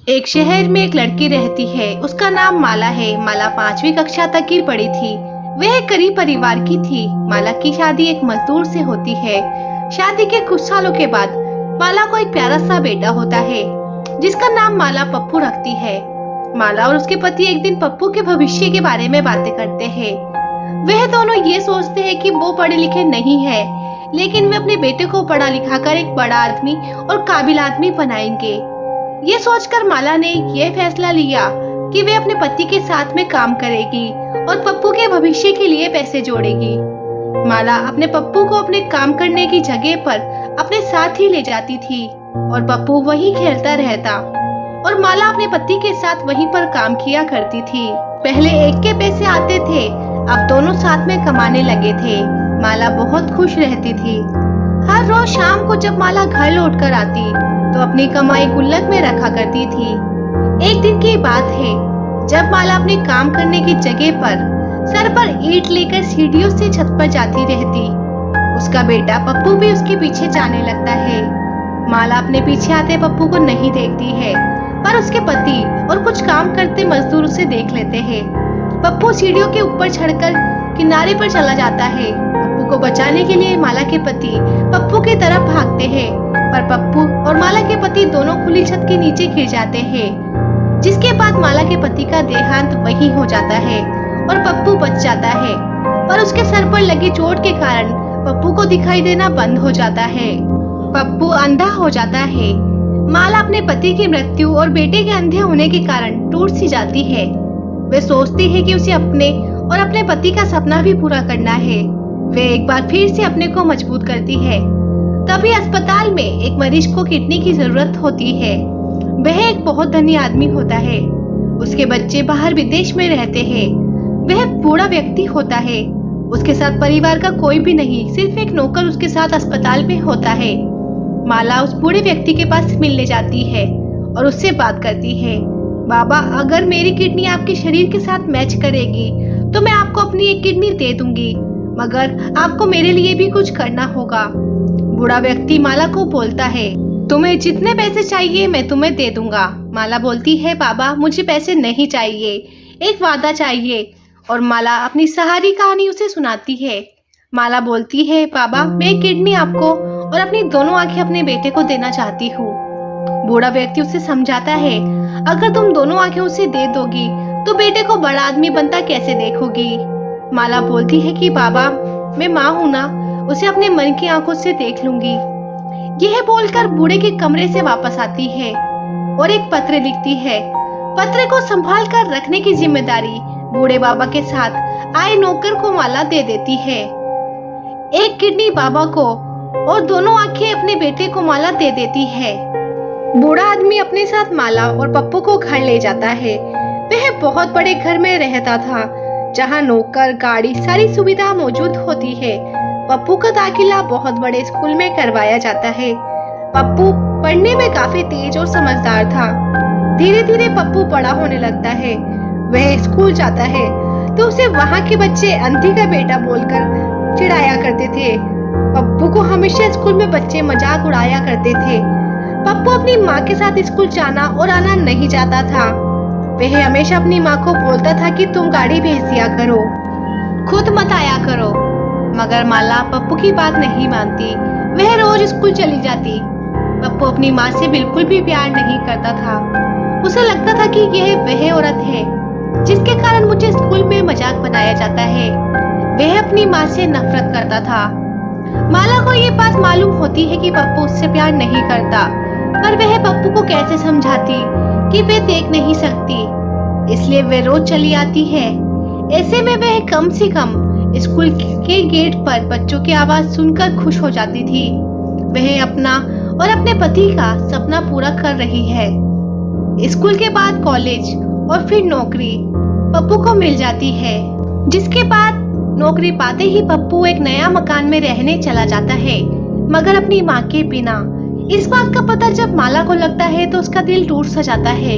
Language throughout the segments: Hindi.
एक शहर में एक लड़की रहती है। उसका नाम माला है। माला 5वीं कक्षा तक की पढ़ी थी। वह एक गरीब परिवार की थी। माला की शादी एक मजदूर से होती है। शादी के कुछ सालों के बाद माला को एक प्यारा सा बेटा होता है जिसका नाम माला पप्पू रखती है। माला और उसके पति एक दिन पप्पू के भविष्य के बारे में बातें करते हैं। वह दोनों ये सोचते हैं कि वो पढ़े लिखे नहीं है, लेकिन वे अपने बेटे को पढ़ा लिखा कर एक बड़ा आदमी और काबिल आदमी बनाएंगे। ये सोचकर माला ने यह फैसला लिया कि वे अपने पति के साथ में काम करेगी और पप्पू के भविष्य के लिए पैसे जोड़ेगी। माला अपने पप्पू को अपने काम करने की जगह पर अपने साथ ही ले जाती थी और पप्पू वहीं खेलता रहता और माला अपने पति के साथ वहीं पर काम किया करती थी। पहले एक के पैसे आते थे, अब दोनों साथ में कमाने लगे थे। माला बहुत खुश रहती थी। हर रोज शाम को जब माला घर लौट कर आती तो अपनी कमाई गुल्लक में रखा करती थी। एक दिन की बात है जब माला अपने काम करने की जगह पर सर पर ईंट लेकर सीढ़ियों से छत पर जाती रहती। उसका बेटा पप्पू भी उसके पीछे जाने लगता है। माला अपने पीछे आते पप्पू को नहीं देखती है, पर उसके पति और कुछ काम करते मजदूर उसे देख लेते हैं। पप्पू सीढ़ियों के ऊपर चढ़कर किनारे पर चला जाता है। पप्पू को बचाने के लिए माला के पति पप्पू की तरफ भागते हैं, पर पप्पू और माला के पति दोनों खुली छत के नीचे गिर जाते हैं, जिसके बाद माला के पति का देहांत वहीं हो जाता है और पप्पू बच जाता है, पर उसके सर पर लगी चोट के कारण पप्पू को दिखाई देना बंद हो जाता है। पप्पू अंधा हो जाता है। माला अपने पति की मृत्यु और बेटे के अंधे होने के कारण टूट सी जाती है। वे सोचती है कि उसे अपने और अपने पति का सपना भी पूरा करना है। वे एक बार फिर से अपने को मजबूत करती है। तभी अस्पताल में एक मरीज को किडनी की जरूरत होती है। वह एक बहुत धनी आदमी होता है। उसके बच्चे बाहर विदेश में रहते हैं। वह बूढ़ा व्यक्ति होता है। उसके साथ परिवार का कोई भी नहीं, सिर्फ एक नौकर उसके साथ अस्पताल में होता है। माला उस बूढ़े व्यक्ति के पास मिलने जाती है और उससे बात करती है। बाबा, अगर मेरी किडनी आपके शरीर के साथ मैच करेगी तो मैं आपको अपनी एक किडनी दे दूंगी, मगर आपको मेरे लिए भी कुछ करना होगा। बूढ़ा व्यक्ति माला को बोलता है, तुम्हें जितने पैसे चाहिए मैं तुम्हें दे दूंगा। माला बोलती है, बाबा मुझे पैसे नहीं चाहिए, एक वादा चाहिए। और माला अपनी सारी कहानी उसे सुनाती है। माला बोलती है, बाबा मैं किडनी आपको और अपनी दोनों आंखें अपने बेटे को देना चाहती हूँ। बूढ़ा व्यक्ति उसे समझाता है, अगर तुम दोनों आंखें उसे दे दोगी तो बेटे को बड़ा आदमी बनता कैसे देखोगी। माला बोलती है कि बाबा मैं माँ हूँ ना, उसे अपने मन की आंखों से देख लूंगी। यह बोलकर बूढ़े के कमरे से वापस आती है और एक पत्र लिखती है। पत्र को संभाल कर रखने की जिम्मेदारी बूढ़े बाबा के साथ आए नौकर को माला दे देती है। एक किडनी बाबा को और दोनों आंखें अपने बेटे को माला दे देती है। बूढ़ा आदमी अपने साथ माला और पप्पू को घर ले जाता है। वह बहुत बड़े घर में रहता था जहां नौकर, गाड़ी, सारी सुविधा मौजूद होती है। पप्पू का दाखिला बहुत बड़े स्कूल में करवाया जाता है। पप्पू पढ़ने में काफी तेज और समझदार था। धीरे धीरे पप्पू बड़ा होने लगता है। वह स्कूल जाता है तो उसे वहाँ के बच्चे अंधी का बेटा बोलकर चिढ़ाया करते थे। पप्पू को हमेशा स्कूल में बच्चे मजाक उड़ाया करते थे। पप्पू अपनी माँ के साथ स्कूल जाना और आना नहीं चाहता था। वह हमेशा अपनी माँ को बोलता था कि तुम गाड़ी भेज दिया करो, खुद मत आया करो, मगर माला पप्पू की बात नहीं मानती। वह रोज स्कूल चली जाती। पप्पू अपनी माँ से बिल्कुल भी प्यार नहीं करता था। उसे लगता था कि यह वह औरत है जिसके कारण मुझे स्कूल में मजाक बनाया जाता है। वह अपनी माँ से नफरत करता था। माला को ये बात मालूम होती है कि पप्पू उससे प्यार नहीं करता, पर वह पप्पू को कैसे समझाती कि वे देख नहीं सकती, इसलिए वे रोज चली आती है। ऐसे में वह कम से कम स्कूल के गेट पर बच्चों की आवाज सुनकर खुश हो जाती थी। वह अपना और अपने पति का सपना पूरा कर रही है। स्कूल के बाद कॉलेज और फिर नौकरी पप्पू को मिल जाती है, जिसके बाद नौकरी पाते ही पप्पू एक नया मकान में रहने चला जाता है, मगर अपनी माँ के बिना। इस बात का पता जब माला को लगता है तो उसका दिल टूट सा जाता है।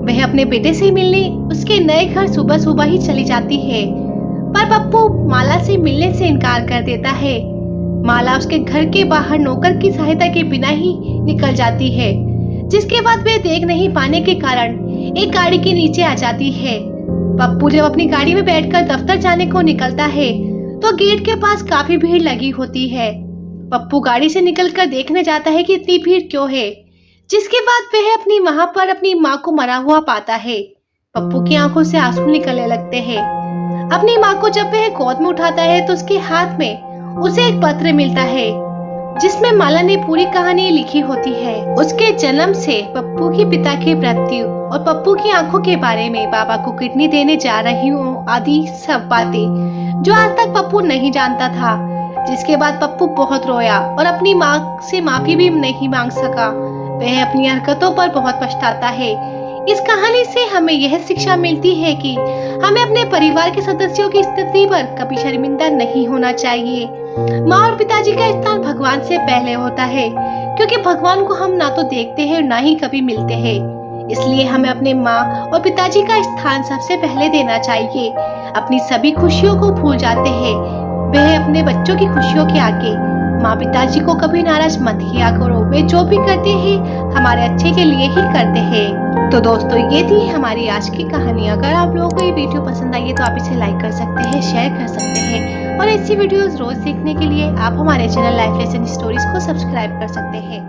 वह अपने बेटे से मिलने उसके नए घर सुबह सुबह ही चली जाती है, पर पप्पू माला से मिलने से इनकार कर देता है। माला उसके घर के बाहर नौकर की सहायता के बिना ही निकल जाती है। जिसके बाद वे देख नहीं पाने के कारण एक गाड़ी के नीचे आ जाती है। पप्पू जब अपनी गाड़ी में बैठकर दफ्तर जाने को निकलता है तो गेट के पास काफी भीड़ लगी होती है। पप्पू गाड़ी से निकलकर देखने जाता है कि इतनी भीड़ क्यों है, जिसके बाद वह वहां पर अपनी माँ को मरा हुआ पाता है। पप्पू की आंखों से आंसू निकलने लगते हैं। अपनी माँ को जब वह गोद में उठाता है तो उसके हाथ में उसे एक पत्र मिलता है जिसमें माला ने पूरी कहानी लिखी होती है, उसके जन्म से पप्पू के पिता की मृत्यु और पप्पू की आंखों के बारे में, बाबा को किडनी देने जा रही हूँ आदि सब बातें जो आज तक पप्पू नहीं जानता था। जिसके बाद पप्पू बहुत रोया और अपनी माँ से माफी भी नहीं मांग सका। वह अपनी हरकतों पर बहुत पछताता है। इस कहानी से हमें यह शिक्षा मिलती है कि हमें अपने परिवार के सदस्यों की स्थिति पर कभी शर्मिंदा नहीं होना चाहिए। माँ और पिताजी का स्थान भगवान से पहले होता है, क्योंकि भगवान को हम ना तो देखते हैं ना ही कभी मिलते हैं। इसलिए हमें अपने माँ और पिताजी का स्थान सबसे पहले देना चाहिए। अपनी सभी खुशियों को भूल जाते हैं वह अपने बच्चों की खुशियों के आगे। माँ पिताजी को कभी नाराज मत किया करो, वे जो भी करते हैं हमारे अच्छे के लिए ही करते हैं। तो दोस्तों, ये थी हमारी आज की कहानी। अगर आप लोगों को ये वीडियो पसंद आई है तो आप इसे लाइक कर सकते हैं, शेयर कर सकते हैं और ऐसी वीडियोस रोज देखने के लिए आप हमारे चैनल लाइफ लेसन स्टोरीज को सब्सक्राइब कर सकते हैं।